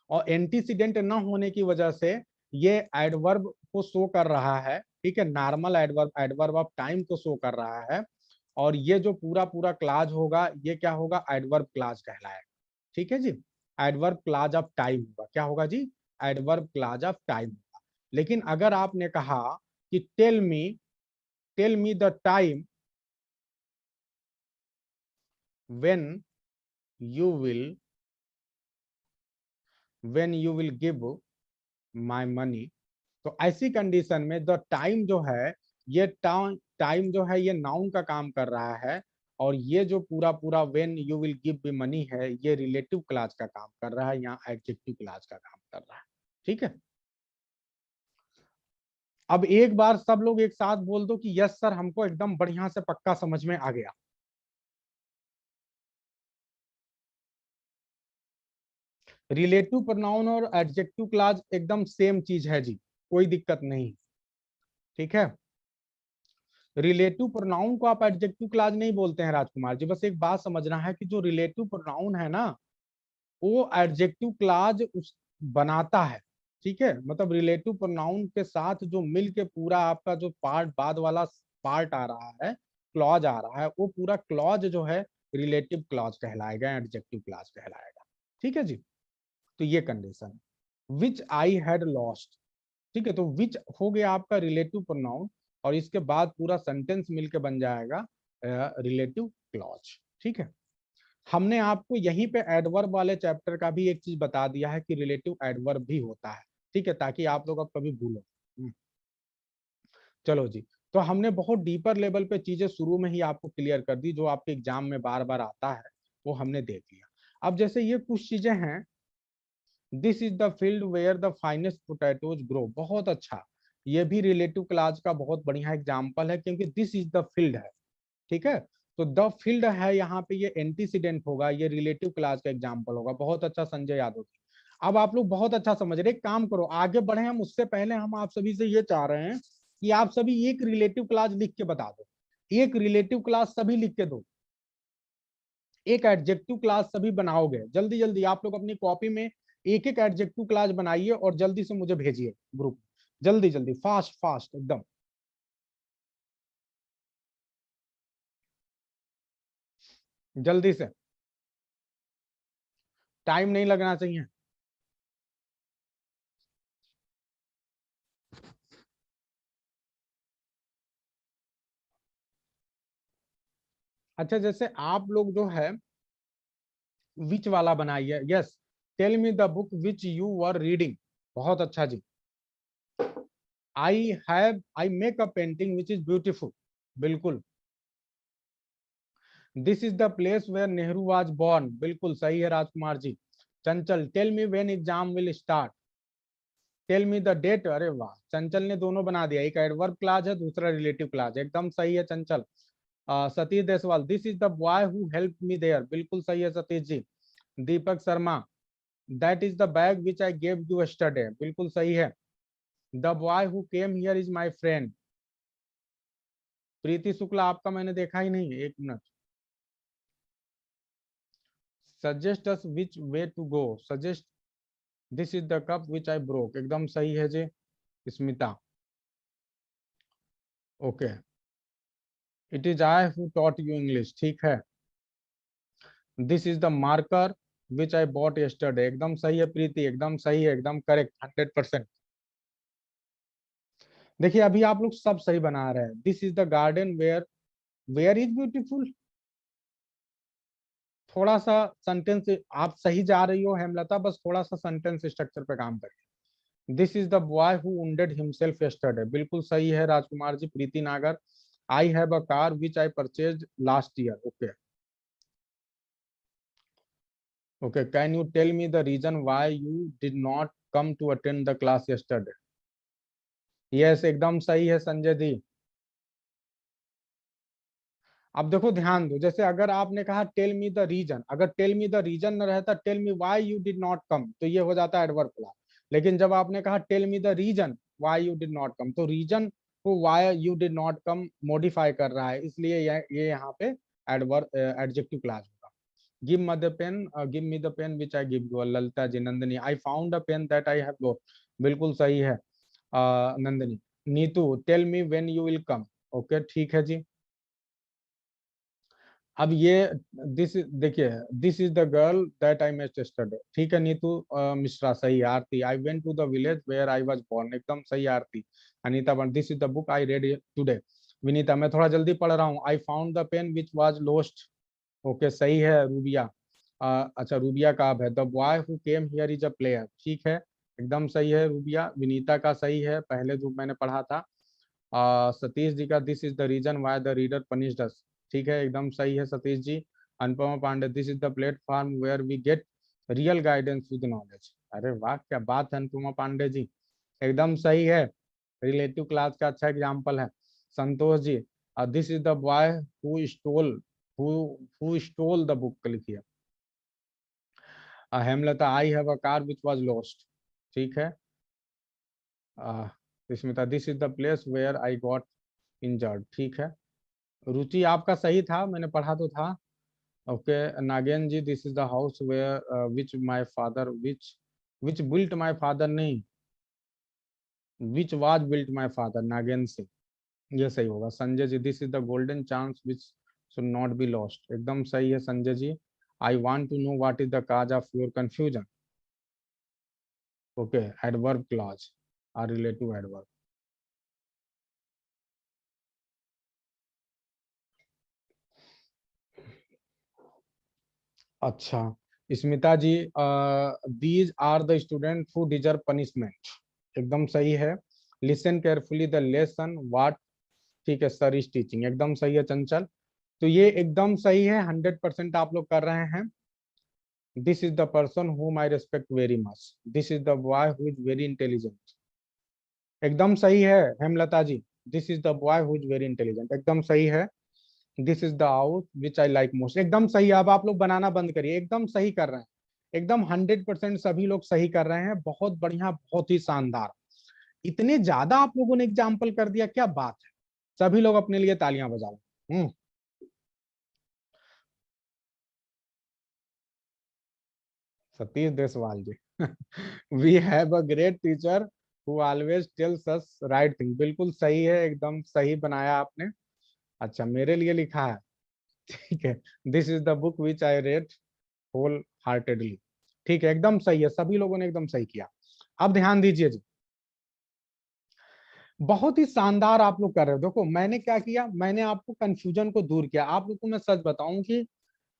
और एंटीसीडेंट न होने की वजह से ये एडवर्ब को शो कर रहा है, ठीक है, normal adverb, adverb of time को शो कर रहा है। और ये जो पूरा पूरा क्लाज होगा ये क्या होगा? एडवर्ब क्लाज कहलाएगा, ठीक है जी। एडवर्ब क्लाज ऑफ टाइम होगा, क्या होगा जी? एडवर्ब क्लाज ऑफ टाइम होगा। लेकिन अगर आपने कहा कि tell me the time when you will give my money, तो ऐसी कंडीशन में द टाइम जो है, ये टाइम जो है ये नाउन का काम कर रहा है, और ये जो पूरा पूरा when you will give me money है ये रिलेटिव क्लास का काम कर रहा है, यहाँ एडजेक्टिव क्लास का काम कर रहा है, ठीक है। अब एक बार सब लोग एक साथ बोल दो कि यस सर, हमको एकदम बढ़िया से पक्का समझ में आ गया। रिलेटिव प्रोनाउन और एडजेक्टिव क्लास एकदम सेम चीज है जी, कोई दिक्कत नहीं, ठीक है। रिलेटिव प्रोनाउन को आप एडजेक्टिव क्लास नहीं बोलते हैं राजकुमार जी, बस एक बात समझना है कि जो रिलेटिव प्रोनाउन है ना वो एडजेक्टिव क्लास उस बनाता है, ठीक है। मतलब रिलेटिव प्रोनाउन के साथ जो मिल के पूरा आपका जो पार्ट बाद वाला पार्ट आ रहा है, क्लॉज आ रहा है, वो पूरा क्लॉज जो है रिलेटिव क्लॉज कहलाएगा, एडजेक्टिव क्लॉज कहलाएगा, ठीक है जी। तो ये condition, which I had lost, ठीक है, तो विच हो गया आपका रिलेटिव प्रोनाउन, और इसके बाद पूरा सेंटेंस मिलके बन जाएगा रिलेटिव क्लॉज, ठीक है। हमने आपको यहीं पे एडवर्ब वाले चैप्टर का भी एक चीज बता दिया है कि रिलेटिव एडवर्ब भी होता है, ठीक है, ताकि आप लोग अब कभी भूलो। चलो जी, तो हमने बहुत डीपर लेवल पे चीजें शुरू में ही आपको क्लियर कर दी, जो आपके एग्जाम में बार बार आता है वो हमने देख लिया। अब जैसे ये कुछ चीजें हैं, this is the field where the finest potatoes grow, बहुत अच्छा, ये भी रिलेटिव क्लास का बहुत बढ़िया एग्जाम्पल है, क्योंकि दिस इज द फील्ड है, ठीक है। तो द फील्ड है यहाँ पे, ये एंटीसीडेंट होगा, ये रिलेटिव क्लास का एग्जाम्पल होगा। बहुत अच्छा संजय यादव जी, अब आप लोग बहुत अच्छा समझ रहे। एक काम करो, आगे बढ़े हम, उससे पहले हम आप सभी से ये चाह रहे हैं कि आप सभी एक रिलेटिव क्लास लिख के बता दो, एक रिलेटिव क्लास सभी लिख के दो, एक एडजेक्टिव क्लास सभी बनाओगे। जल्दी जल्दी आप लोग अपनी कॉपी में एक एक एडजेक्टिव क्लास बनाइए और जल्दी से मुझे भेजिए ग्रुप, जल्दी जल्दी, फास्ट फास्ट एकदम, जल्दी से, टाइम नहीं लगना चाहिए। अच्छा, जैसे आप लोग जो है विच वाला बनाइए। Yes, tell me the book which you were reading. बहुत अच्छा जी। I make a painting which is beautiful. बिल्कुल। This is the place where Nehru was born. बिल्कुल सही है Rajkumar ji. Chanchal, tell me when exam will start. Tell me the date. अरे वाह, चंचल ने दोनों बना दिया, एक एडवर्ब क्लाज है, दूसरा रिलेटिव क्लाज। एकदम सही है Chanchal. Satish Deswal, this is the boy who help me there. बिल्कुल सही है Satish ji. Deepak Sharma, that is the bag which I gave you yesterday. बिल्कुल सही है। The boy who came here is my friend. Preeti Shukla, आपका मैंने देखा ही नहीं, एक minute. Suggest us which way to go. Suggest, this is the cup which I broke. एकदम सही है जी। Smita, okay. It is I who taught you English. ठीक है। This is the marker which I bought yesterday. एकदम सही है प्रीति, एकदम सही है, एकदम करेक्ट, 100%। देखिए अभी आप लोग सब सही बना रहे हैं। This is the garden where, where is beautiful. थोड़ा सा सेंटेंस आप सही जा रही हो हेमलता, बस थोड़ा सा सेंटेंस स्ट्रक्चर पे काम करिए। This is the boy who wounded himself yesterday. बिल्कुल सही है Rajkumar ji. Preeti Nagar, I have a car which I purchased last year. Okay okay. Can you tell me the reason why you did not come to attend the class yesterday. Yes, एकदम सही है संजय जी। अब देखो ध्यान दो, जैसे अगर आपने कहा टेल मी द रीजन, अगर टेल मी द रीजन न रहता tell me why you did not come, तो ये हो जाता है एडवर्ब क्लॉज। लेकिन जब आपने कहा tell me the reason why you did not come, तो रीजन को why you did not come modify कर रहा है, इसलिए ये यहाँ पे एडवर्ब एडजेक्टिव क्लॉज होगा। Give me the pen, give me the pen which I give you. Lalita ji, Nandini, I found a pen that I have lost. बिल्कुल सही है Nandini. Neetu, tell me when you will come. Okay ठीक है जी। अब ये दिस देखिए, this is the girl that I met yesterday. ठीक है नीतू मिश्रा, सही। Aarti, I went to the village where I was born. एकदम सही आरती। अनीता बन, this is the book I read today. Vinita, मैं थोड़ा जल्दी पढ़ रहा हूँ। I found the pen which was lost. Okay सही है रूबिया। अच्छा रूबिया का अब है, the boy who came here is a player. ठीक है, एकदम सही है रूबिया। विनीता का सही है, पहले जो मैंने पढ़ा था। सतीश जी का, this is the reason why the reader punished us. ठीक है, एकदम सही है Satish ji. Anupama Pandey, this is the platform where we get real guidance with knowledge. अरे वाह, क्या बात है अनुपमा पांडे जी, एकदम सही है। रिलेटिव क्लास का अच्छा एग्जाम्पल है। Santosh ji, this is the boy who stole, who stole the book लिखिए। Hemlata, I have a car which was lost. ठीक है। Smita, this is the place where I got injured. ठीक है। रुचि आपका सही था, मैंने पढ़ा तो था। Okay Nagen ji, this is the house where which my father which built my father, नहीं, which was built my father, Nagen Singh. ये सही होगा। Sanjay ji, this is the golden chance which should not be lost. एकदम सही है Sanjay ji. I want to know what is the cause of your confusion. Okay, adverb clause or relative adverb. अच्छा Smita ji, these are the student who deserve punishment. एकदम सही है। Listen carefully the lesson what. ठीक है, sir is teaching. एकदम सही है चंचल। तो ये एकदम सही है, 100% आप लोग कर रहे हैं। This is the person whom I respect very much. This is the boy who is very intelligent। एकदम सही है Hemlata ji. This is the boy who is very intelligent। एकदम सही है। This is the house which I like most. एकदम सही है। अब आप लोग बनाना बंद करिए, एकदम सही कर रहे हैं। एकदम 100% सभी लोग सही कर रहे हैं। बहुत बढ़िया, बहुत ही शानदार। इतने ज्यादा आप लोगों ने एग्जाम्पल कर दिया, क्या बात है। सभी लोग अपने लिए तालियां बजाओ। Satish Deswal ji, we have a great teacher who always tells us right thing. बिल्कुल सही है, एकदम सही बनाया आपने। अच्छा मेरे लिए लिखा है। ठीक है, this is the book which I read wholeheartedly. ठीक है, एकदम सही है, सभी लोगों ने एकदम सही किया। अब ध्यान दीजिए जी, बहुत ही शानदार आप लोग कर रहे हो। देखो मैंने क्या किया, मैंने आपको कंफ्यूजन को दूर किया। आप लोग को मैं सच बताऊं कि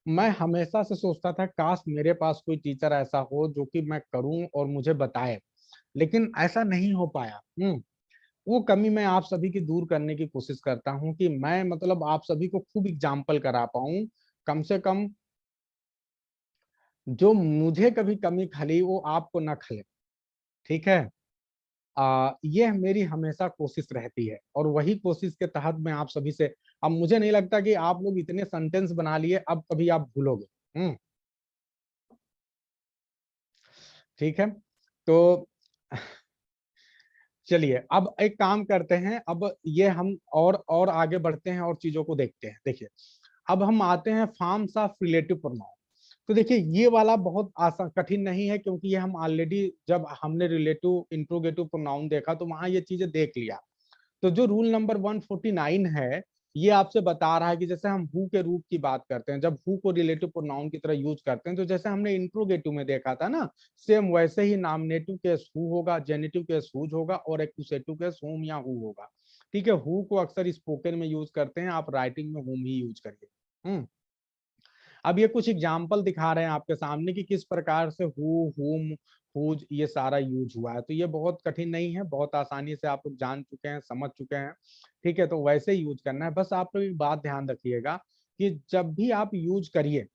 मैं हमेशा से सोचता था काश मेरे पास कोई टीचर ऐसा हो जो कि मैं करूं और मुझे बताए, लेकिन ऐसा नहीं हो पाया। वो कमी मैं आप सभी की दूर करने की कोशिश करता हूं कि मैं मतलब आप सभी को खूब एग्जाम्पल करा पाऊं, कम से कम जो मुझे कभी कमी खली वो आपको ना खले। ठीक है। ये मेरी हमेशा कोशिश रहती है और वही कोशिश के तहत मैं आप सभी से, अब मुझे नहीं लगता कि आप लोग इतने सेंटेंस बना लिए अब कभी आप भूलोगे। ठीक है। तो चलिए अब एक काम करते हैं, अब ये हम और आगे बढ़ते हैं और चीजों को देखते हैं। देखिए अब हम आते हैं फॉर्म्स ऑफ रिलेटिव प्रोनाउन। तो देखिए ये वाला बहुत आसान कठिन नहीं है, क्योंकि ये हम ऑलरेडी जब हमने रिलेटिव इंट्रोगेटिव प्रोनाउन देखा तो वहां ये चीजें देख लिया। तो जो रूल नंबर 149 है ये आपसे बता रहा है कि जैसे हम हु के रूप की बात करते हैं, जब हु को रिलेटिव प्रोनाउन की तरह यूज करते हैं, तो जैसे हमने इंट्रोगेटिव में देखा था ना, सेम वैसे ही नॉमिनेटिव केस हु होगा, जेनेटिव केस हुज होगा और एक्कुसेटिव केस हुम या हु होगा। ठीक है। हु को अक्सर स्पोकन में यूज करते हैं, आप राइटिंग में हुम ही यूज करिए। अब ये कुछ एग्जाम्पल दिखा रहे हैं आपके सामने कि किस प्रकार से हु, हुम, हुज ये सारा यूज हुआ है। तो ये बहुत कठिन नहीं है, बहुत आसानी से आप लोग जान चुके हैं, समझ चुके हैं। ठीक है। तो वैसे ही यूज करना है। बस आप लोग एक बात ध्यान रखिएगा कि जब भी आप यूज करिए,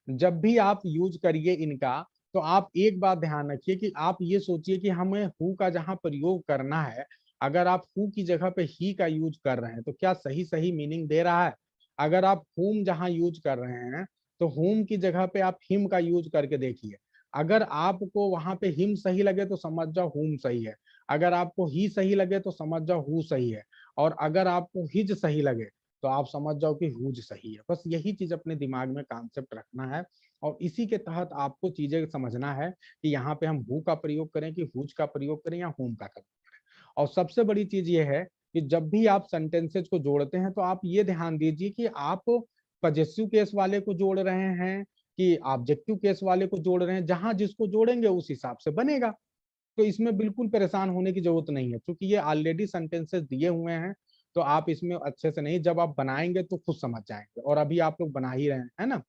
जब भी आप यूज करिए इनका, तो आप एक बात ध्यान रखिए कि आप ये सोचिए कि हमें हु का जहां प्रयोग करना है, अगर आप हु की जगह पे ही का यूज कर रहे हैं तो क्या सही सही मीनिंग दे रहा है? अगर आप हुम जहां यूज कर रहे हैं तो हुम की जगह पे आप हिम का यूज करके देखिए। अगर आपको वहां पे हिम सही लगे तो समझ जाओ हुम सही है, अगर आपको ही सही लगे तो समझ जाओ हु सही है, और अगर आपको हिज सही लगे तो आप समझ जाओ कि हुज सही है। बस यही चीज अपने दिमाग में कॉन्सेप्ट रखना है और इसी के तहत आपको चीजें समझना है कि यहाँ पे हम हु का प्रयोग करें कि हुज का प्रयोग करें या हुम का करें। और सबसे बड़ी चीज ये है कि जब भी आप सेंटेंसेज को जोड़ते हैं तो आप ये ध्यान दीजिए कि आप पजेसिव केस वाले को जोड़ रहे हैं कि ऑब्जेक्टिव केस वाले को जोड़ रहे हैं। जहां जिसको जोड़ेंगे उस हिसाब से बनेगा। तो इसमें बिल्कुल परेशान होने की जरूरत नहीं है, क्योंकि ये ऑलरेडी सेंटेंसेस दिए हुए हैं। तो आप इसमें अच्छे से नहीं, जब आप बनाएंगे तो खुद समझ जाएंगे, और अभी आप लोग बना ही रहे हैं, है ना।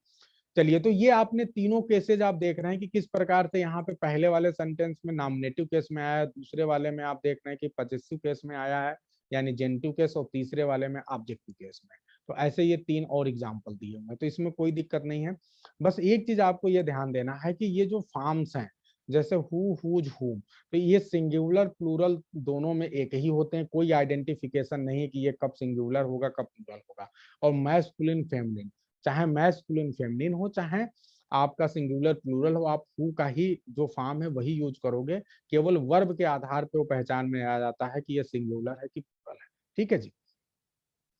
चलिए तो ये आपने तीनों केसेज आप देख रहे हैं कि किस प्रकार से यहाँ पे पहले वाले सेंटेंस में नॉमिनेटिव केस में आया है, दूसरे वाले में आप देख रहे हैं कि पजेसिव केस में आया है यानी जेनेटिव केस, और तीसरे वाले में ऑब्जेक्टिव केस में। तो ऐसे ये तीन और एग्जाम्पल दिए हुए हैं, तो इसमें कोई दिक्कत नहीं है। बस एक चीज आपको ये ध्यान देना है कि ये जो फॉर्म्स हैं जैसे हु, हुज, हुम, तो ये सिंगुलर प्लूरल दोनों में एक ही होते हैं। कोई आइडेंटिफिकेशन नहीं है कि ये कब सिंगुलर होगा कब प्लूरल होगा। और मैस्कुलिन फेमिनिन, चाहे मैस्कुलिन फेमिनिन हो चाहे आपका सिंगुलर प्लूरल हो, आप हु का ही जो फॉर्म है वही यूज करोगे। केवल वर्ब के आधार पे वो पहचान में आ जाता है कि ये सिंगुलर है कि प्लूरल है। ठीक है जी।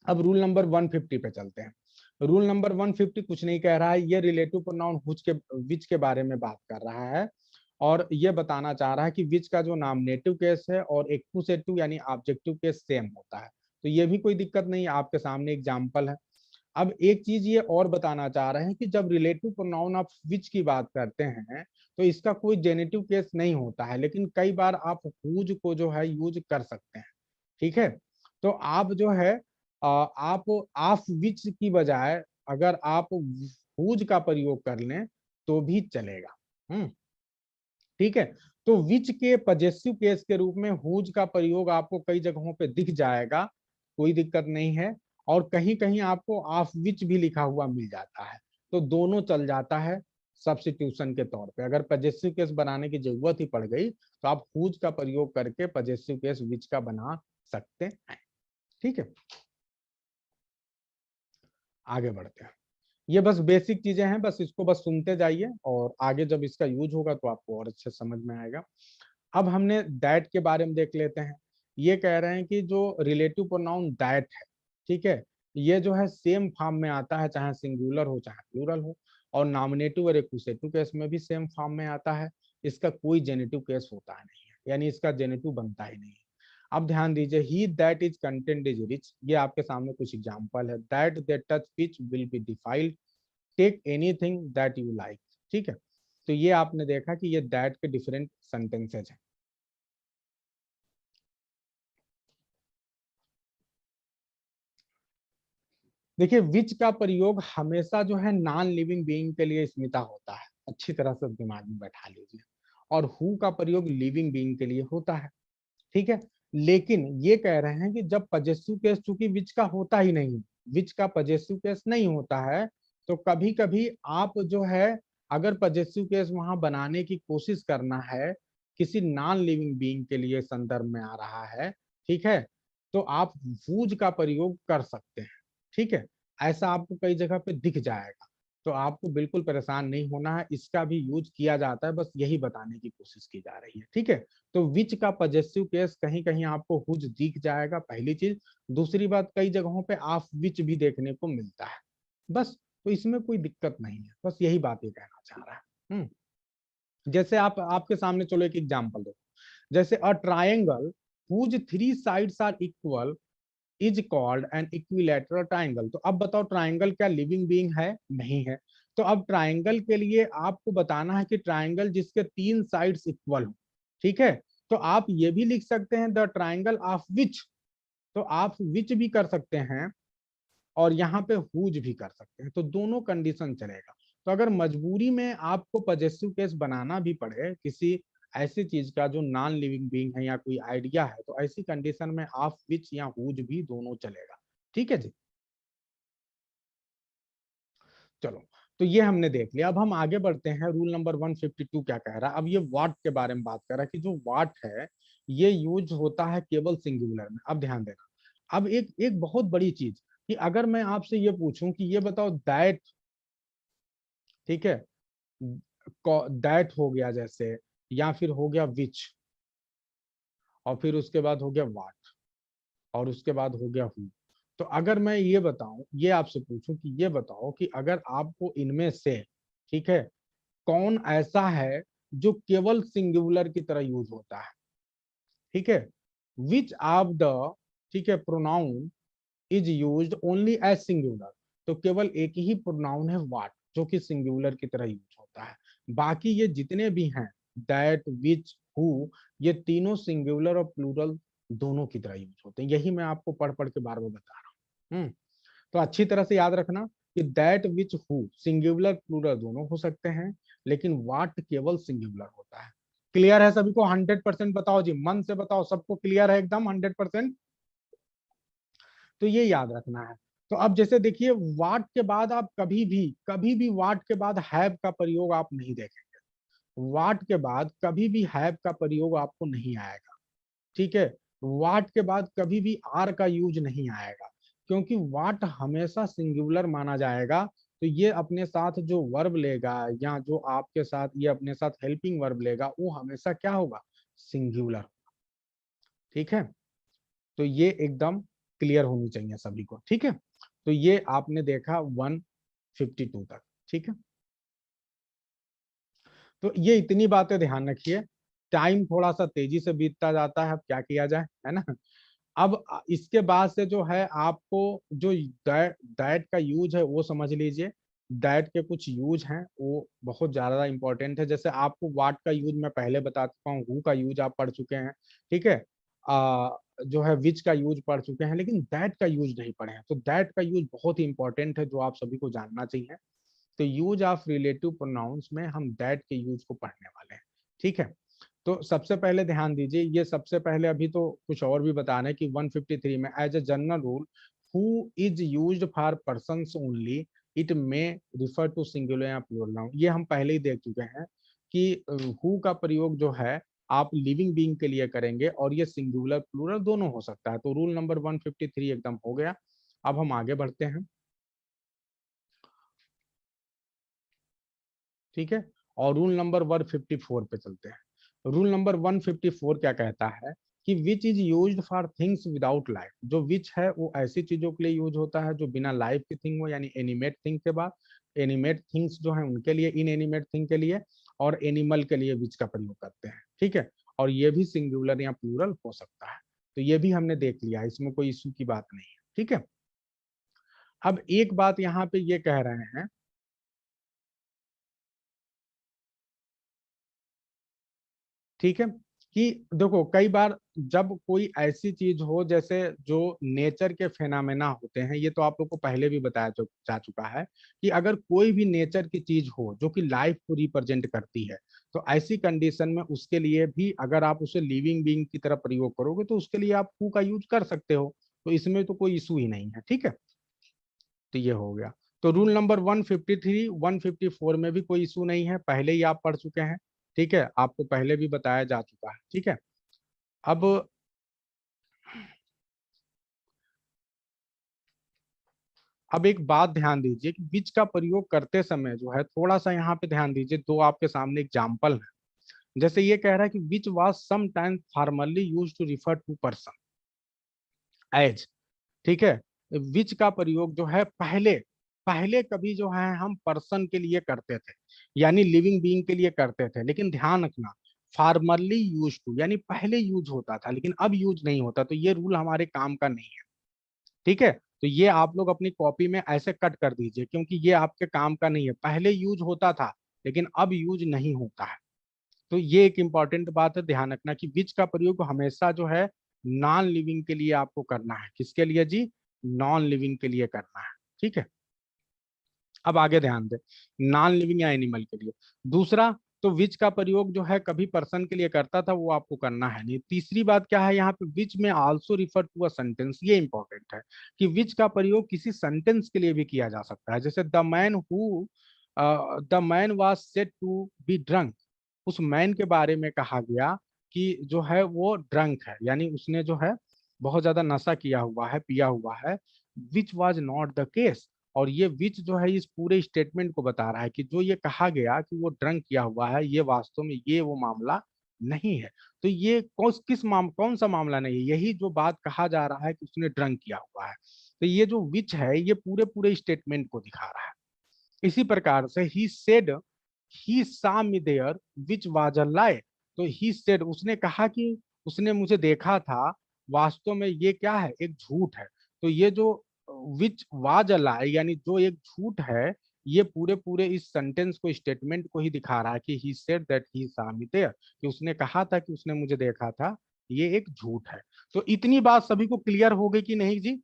अब रूल नंबर 150 पे चलते हैं। रूल नंबर 150 कुछ नहीं कह रहा है, ये रिलेटिव प्रोनाउन हुच के विच के बारे में बात कर रहा है, और ये बताना चाह रहा है कि विच का जो नॉमिनेटिव केस है और एक्कुसेटिव यानी ऑब्जेक्टिव केस सेम होता है। तो ये भी कोई दिक्कत नहीं, आपके सामने एग्जाम्पल है। अब एक चीज ये और बताना चाह रहे हैं कि जब रिलेटिव प्रोनाउन ऑफ विच की बात करते हैं तो इसका कोई जेनेटिव केस नहीं होता है, लेकिन कई बार आप हुज को जो है यूज कर सकते हैं। ठीक है। तो आप जो है आप ऑफ विच की बजाय अगर आप हुज का प्रयोग कर लें तो भी चलेगा। ठीक है। तो विच के पजेसिव केस के रूप में हुज का प्रयोग आपको कई जगहों पे दिख जाएगा, कोई दिक्कत नहीं है। और कहीं कहीं आपको ऑफ विच भी लिखा हुआ मिल जाता है, तो दोनों चल जाता है। सब्स्टिट्यूशन के तौर पे अगर पजेसिव केस बनाने की जरूरत ही पड़ गई तो आप हुज का प्रयोग करके पजेसिव केस विच का बना सकते हैं। ठीक है। आगे बढ़ते हैं। ये बस बेसिक चीजें हैं, बस इसको बस सुनते जाइए और आगे जब इसका यूज होगा तो आपको और अच्छे समझ में आएगा। अब हमने दैट के बारे में देख लेते हैं। ये कह रहे हैं कि जो रिलेटिव प्रोनाउन दैट है, ठीक है, ये जो है सेम फॉर्म में आता है, चाहे सिंगुलर हो चाहे प्लूरल हो, और नॉमिनेटिव और एक्कुसेटिव केस में भी सेम फॉर्म में आता है। इसका कोई जेनेटिव केस होता नहीं है, यानी इसका जेनेटिव बनता ही नहीं है। अब ध्यान दीजिए, he that is content is rich, ये आपके सामने कुछ एग्जांपल है। That that touch pitch will be defiled, take anything that you like. ठीक है। तो ये आपने देखा कि ये दैट के डिफरेंट सेंटेंसेज हैं। देखिए विच का प्रयोग हमेशा जो है नॉन लिविंग बीइंग के लिए स्मिता होता है, अच्छी तरह से दिमाग में बैठा लीजिए, और हु का प्रयोग लिविंग बीइंग के लिए होता है। ठीक है, लेकिन ये कह रहे हैं कि जब पजेसिव केस चूंकि विच का होता ही नहीं, विच का पजेसिव केस नहीं होता है, तो कभी कभी आप जो है अगर पजेसिव केस वहां बनाने की कोशिश करना है, किसी नॉन लिविंग बीइंग के लिए संदर्भ में आ रहा है, ठीक है, तो आप वूज का प्रयोग कर सकते हैं। ठीक है, ऐसा आपको कई जगह पे दिख जाएगा, तो आपको बिल्कुल परेशान नहीं होना है, इसका भी यूज किया जाता है, बस यही बताने की कोशिश की जा रही है। ठीक है, तो विच का पजेसिव केस कहीं कहीं आपको हुज दिख जाएगा, पहली चीज। दूसरी बात, कई जगहों पे ऑफ विच भी देखने को मिलता है, बस। तो इसमें कोई दिक्कत नहीं है, बस यही बात ये कहना चाह रहा है। जैसे आप आपके सामने चलो एक एग्जांपल दो, जैसे a triangle whose three sides are equal is called an equilateral triangle. तो अब बताओ ट्राइंगल क्या लिविंग बीइंग है? नहीं है। तो अब ट्राइंगल के लिए आपको बताना है कि ट्राइंगल जिसके तीन साइड्स इक्वल हो। ठीक है, तो आप ये भी लिख सकते हैं द ट्राइंगल ऑफ विच, तो आप विच भी कर सकते हैं और यहाँ पे हुज भी कर सकते हैं, तो दोनों कंडीशन चलेगा। तो अगर मजबूरी में आपको पजेसिव केस बनाना भी पड़े किसी ऐसी चीज का जो नॉन लिविंग बीइंग है या कोई आइडिया है, तो ऐसी कंडीशन में ऑफ विच या हुज भी दोनों चलेगा। ठीक है जी, चलो, तो ये हमने देख लिया। अब हम आगे बढ़ते हैं, रूल नंबर 152 क्या कह रहा है। अब ये वाट के बारे में बात कर रहा है कि जो वाट है ये यूज होता है केवल सिंगुलर में। अब ध्यान देना, अब एक एक बहुत बड़ी चीज कि अगर मैं आपसे ये पूछूं कि ये बताओ दैट, ठीक है, दैट हो गया जैसे, या फिर हो गया विच, और फिर उसके बाद हो गया वाट, और उसके बाद हो गया हु। तो अगर मैं ये बताऊं, ये आपसे पूछूं कि ये बताओ कि अगर आपको इनमें से, ठीक है, कौन ऐसा है जो केवल सिंगुलर की तरह यूज होता है? ठीक है, विच ऑफ द, ठीक है, pronoun is used only as singular. तो केवल एक ही प्रोनाउन है वाट जो कि सिंगुलर की तरह यूज होता है। बाकी ये जितने भी हैं दैट विच हु, ये तीनों सिंगुलर और प्लूरल दोनों की तरह यूज होते हैं। यही मैं आपको पढ़ पढ़ के बार बार बता रहा हूँ। तो अच्छी तरह से याद रखना कि that which who singular plural दोनों हो सकते हैं, लेकिन वाट केवल सिंगुलर होता है। क्लियर है सभी को? 100% बताओ जी, मन से बताओ, सबको क्लियर है एकदम 100%? तो ये याद रखना है। तो अब जैसे देखिए वाट के बाद आप कभी भी वाट के बाद हैव का प्रयोग आप नहीं देखेंगे। वाट के बाद कभी भी हैव का प्रयोग आपको नहीं आएगा। ठीक है, वाट के बाद कभी भी आर का यूज नहीं आएगा, क्योंकि वाट हमेशा सिंगुलर माना जाएगा। तो ये अपने साथ जो वर्ब लेगा या जो आपके साथ ये अपने साथ हेल्पिंग वर्ब लेगा, वो हमेशा क्या होगा? सिंगुलर। ठीक है, तो ये एकदम क्लियर होनी चाहिए सभी को। ठीक है, तो ये आपने देखा 152 तक। ठीक है, तो ये इतनी बातें ध्यान रखिए। टाइम थोड़ा सा तेजी से बीतता जाता है, अब क्या किया जाए, है ना। अब इसके बाद से जो है आपको जो दैट का यूज है वो समझ लीजिए। दैट के कुछ यूज हैं वो बहुत ज्यादा इंपॉर्टेंट है। जैसे आपको वाट का यूज मैं पहले बता चुका हूँ, हु का यूज आप पढ़ चुके हैं। ठीक है, जो है विच का यूज पढ़ चुके हैं, लेकिन दैट का यूज नहीं पढ़े हैं। तो दैट का यूज बहुत ही इंपॉर्टेंट है, जो आप सभी को जानना चाहिए। तो यूज ऑफ रिलेटिव प्रोनाउंस में हम दैट के यूज को पढ़ने वाले हैं। ठीक है, तो सबसे पहले ध्यान दीजिए, ये सबसे पहले अभी तो कुछ और भी बताना है कि 153 में as a general rule who is used for persons only, it may refer to singular या प्लूरल नाउन। ये हम पहले ही देख चुके हैं कि हु का प्रयोग जो है आप लिविंग बीइंग के लिए करेंगे, और ये सिंगुलर प्लूरल दोनों हो सकता है। तो रूल नंबर 153 एकदम हो गया। अब हम आगे बढ़ते हैं। ठीक है, और रूल नंबर 154 पे चलते हैं। रूल नंबर 154 क्या कहता है कि which is used for things without life. जो विच है वो ऐसी चीजों के लिए यूज होता है जो बिना लाइफ की थिंग हो, यानी एनिमेट थिंग के बाद एनिमेट थिंग्स जो है उनके लिए, इन एनिमेट थिंग के लिए, और एनिमल के लिए विच का प्रयोग करते हैं। ठीक है, और ये भी सिंगुलर या प्लूरल हो सकता है। तो ये भी हमने देख लिया, इसमें कोई इशू की बात नहीं है। ठीक है, अब एक बात यहाँ पे ये कह रहे हैं, ठीक है, कि देखो कई बार जब कोई ऐसी चीज हो जैसे जो नेचर के फेनामेना होते हैं, ये तो आप लोग को पहले भी बताया जा चुका है कि अगर कोई भी नेचर की चीज हो जो कि लाइफ को रिप्रेजेंट करती है, तो ऐसी कंडीशन में उसके लिए भी अगर आप उसे लिविंग बीइंग की तरह प्रयोग करोगे तो उसके लिए आप हु का यूज कर सकते हो। तो इसमें तो कोई इशू ही नहीं है, ठीक है। तो ये हो गया। तो रूल नंबर 153 154 में भी कोई इशू नहीं है, पहले ही आप पढ़ चुके हैं, ठीक है, आपको पहले भी बताया जा चुका है, ठीक है। अब अब एक बात ध्यान दीजिए कि विच का प्रयोग करते समय जो है थोड़ा सा यहाँ पे ध्यान दीजिए, दो आपके सामने एग्जाम्पल है। जैसे ये कह रहा है कि which was some time formerly used to refer to person as, ठीक है। विच का प्रयोग जो है पहले पहले कभी जो है हम पर्सन के लिए करते थे, यानी लिविंग बीइंग के लिए करते थे, लेकिन ध्यान रखना फॉर्मली यूज टू यानी पहले यूज होता था लेकिन अब यूज नहीं होता, तो ये रूल हमारे काम का नहीं है, ठीक है। तो ये आप लोग अपनी कॉपी में ऐसे कट कर दीजिए क्योंकि ये आपके काम का नहीं है, पहले यूज होता था लेकिन अब यूज नहीं होता है। तो ये एक इंपॉर्टेंट बात है, ध्यान रखना कि विच का प्रयोग हमेशा जो है नॉन लिविंग के लिए आपको करना है। किसके लिए जी? नॉन लिविंग के लिए करना है, ठीक है। अब आगे ध्यान दें, नॉन लिविंग या एनिमल के लिए। दूसरा, तो विच का प्रयोग जो है कभी पर्सन के लिए करता था, वो आपको करना है नहीं। तीसरी बात क्या है यहाँ पे, विच में also refer to a sentence, ये इंपॉर्टेंट है कि विच का प्रयोग किसी सेंटेंस के लिए भी किया जा सकता है। जैसे the man was said to be drunk, उस मैन के बारे में कहा गया कि जो है वो ड्रंक है, यानी उसने जो है बहुत ज्यादा नशा किया हुआ है, पिया हुआ है। Which was not the case, और ये विच जो है इस पूरे स्टेटमेंट को बता रहा है कि जो ये कहा गया कि वो ड्रंक किया हुआ है, ये वास्तव में ये वो मामला नहीं है। तो ये कौन सा मामला नहीं है, यही जो बात कहा जा रहा है कि उसने ड्रंक किया हुआ है। तो ये जो विच है ये पूरे पूरे स्टेटमेंट को दिखा रहा है। इसी प्रकार से ही सेड ही सा me there which was a लाई, तो ही सेड उसने कहा कि उसने मुझे देखा था, वास्तव में ये क्या है, एक झूठ है। तो ये जो विच वाज अ लाई यानी जो एक झूठ है, ये पूरे पूरे इस सेंटेंस को स्टेटमेंट को ही दिखा रहा है कि ही सेड दैट ही सा मी देयर, कि उसने कहा था कि उसने मुझे देखा था, ये एक झूठ है। तो इतनी बात सभी को क्लियर हो गई कि नहीं जी?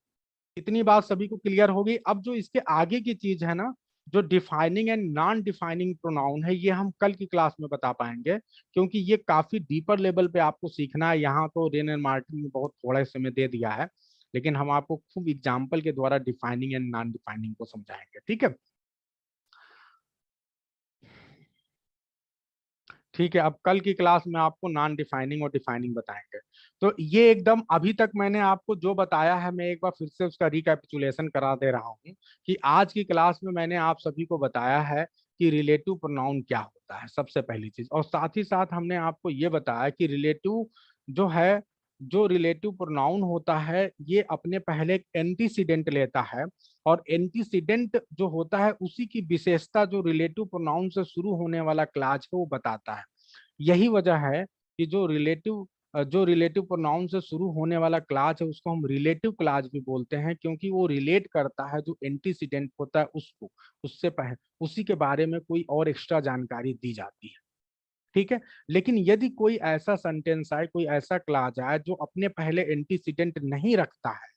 इतनी बात सभी को क्लियर होगी। अब जो इसके आगे की चीज है ना, जो defining and non defining pronoun है, ये हम कल की क्लास में बता पाएंगे, क्योंकि ये काफी डीपर लेवल पे आपको सीखना है। यहाँ तो रेन एंड मार्टिन ने बहुत थोड़ा समय दे दिया है, लेकिन हम आपको खूब एग्जाम्पल के द्वारा डिफाइनिंग एंड नॉन डिफाइनिंग को समझाएंगे, ठीक है। ठीक है, अब कल की क्लास में आपको नॉन डिफाइनिंग और डिफाइनिंग बताएंगे। तो ये एकदम अभी तक मैंने आपको जो बताया है, मैं एक बार फिर से उसका रिकैपिचुलेशन करा दे रहा हूँ कि आज की क्लास में मैंने आप सभी को बताया है कि रिलेटिव प्रोनाउन क्या होता है, सबसे पहली चीज। और साथ ही साथ हमने आपको ये बताया कि रिलेटिव जो है, जो रिलेटिव प्रोनाउन होता है, ये अपने पहले एक एंटीसीडेंट लेता है, और एंटीसीडेंट जो होता है उसी की विशेषता जो रिलेटिव प्रोनाउन से शुरू होने वाला क्लाज है वो बताता है। यही वजह है कि जो रिलेटिव प्रोनाउन से शुरू होने वाला क्लाज है उसको हम रिलेटिव क्लाज भी बोलते हैं, क्योंकि वो रिलेट करता है जो एंटीसीडेंट होता है उसको, उससे पहले उसी के बारे में कोई और एक्स्ट्रा जानकारी दी जाती है, ठीक है। लेकिन यदि कोई ऐसा सेंटेंस आए, कोई ऐसा क्लाज आए जो अपने पहले एंटीसीडेंट नहीं रखता है,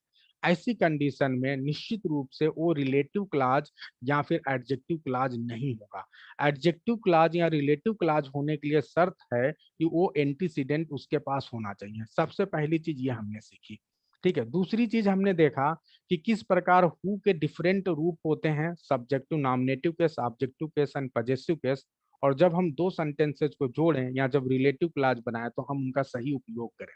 ऐसी कंडीशन में निश्चित रूप से वो रिलेटिव क्लाज या फिर एडजेक्टिव क्लाज नहीं होगा। एडजेक्टिव क्लाज या रिलेटिव क्लाज होने के लिए शर्त है कि वो एंटीसीडेंट उसके पास होना चाहिए। सबसे पहली चीज ये हमने सीखी, ठीक है। दूसरी चीज हमने देखा कि किस प्रकार हु के डिफरेंट रूप होते हैं, subjective nominative case, objective case and possessive case. और जब हम दो सेंटेंसेस को जोड़ें या जब रिलेटिव क्लाज बनाए तो हम उनका सही उपयोग करें।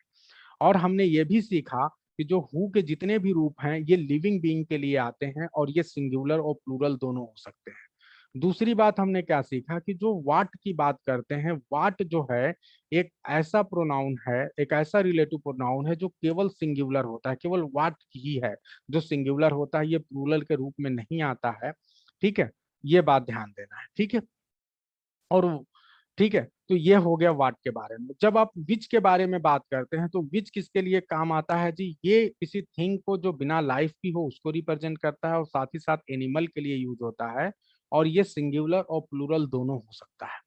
और हमने ये भी सीखा कि जो हु के जितने भी रूप हैं ये लिविंग बीइंग के लिए आते हैं, और ये सिंगुलर और प्लूरल दोनों हो सकते हैं। दूसरी बात हमने क्या सीखा कि जो वाट की बात करते हैं, वाट जो है एक ऐसा प्रोनाउन है, एक ऐसा रिलेटिव प्रोनाउन है जो केवल सिंगुलर होता है, केवल वाट ही है जो सिंगुलर होता है, ये प्लूरल के रूप में नहीं आता है, ठीक है। ये बात ध्यान देना है, ठीक है। और ठीक है, तो ये हो गया वाट के बारे में। जब आप विच के बारे में बात करते हैं तो विच किसके लिए काम आता है जी? ये किसी थिंग को जो बिना लाइफ की हो उसको रिप्रेजेंट करता है, और साथ ही साथ एनिमल के लिए यूज होता है, और ये सिंगुलर और प्लूरल दोनों हो सकता है।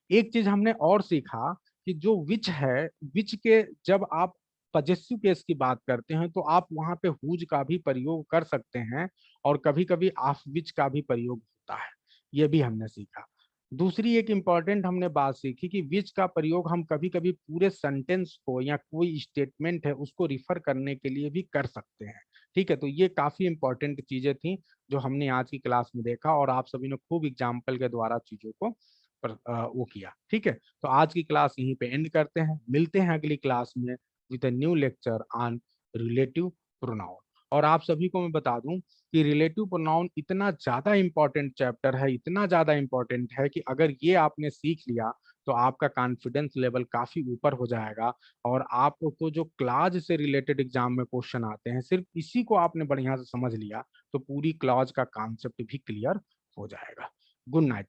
एक चीज हमने और सीखा कि जो विच है, विच के जब आप पजेसिव केस की बात करते हैं तो आप वहां पे हुज का भी प्रयोग कर सकते हैं और कभी कभी ऑफ विच का भी प्रयोग होता है, ये भी हमने सीखा। दूसरी एक इंपॉर्टेंट हमने बात सीखी कि विच का प्रयोग हम कभी कभी पूरे सेंटेंस को या कोई स्टेटमेंट है उसको रिफर करने के लिए भी कर सकते हैं। ठीक है, तो ये काफी इंपॉर्टेंट चीजें थी जो हमने आज की क्लास में देखा और आप सभी ने खूब एग्जाम्पल के द्वारा चीजों को वो किया। ठीक है, तो आज की क्लास यहीं पे एंड करते हैं, मिलते हैं अगली क्लास में with a new lecture on relative pronoun. और आप सभी को मैं बता दूं कि रिलेटिव प्रोनाउन इतना ज्यादा इंपॉर्टेंट चैप्टर है, इतना ज्यादा इंपॉर्टेंट है कि अगर ये आपने सीख लिया तो आपका कॉन्फिडेंस लेवल काफी ऊपर हो जाएगा और आपको जो क्लॉज से रिलेटेड एग्जाम में क्वेश्चन आते हैं सिर्फ इसी को आपने बढ़िया से समझ लिया तो पूरी क्लॉज का कॉन्सेप्ट भी क्लियर हो जाएगा। Good night.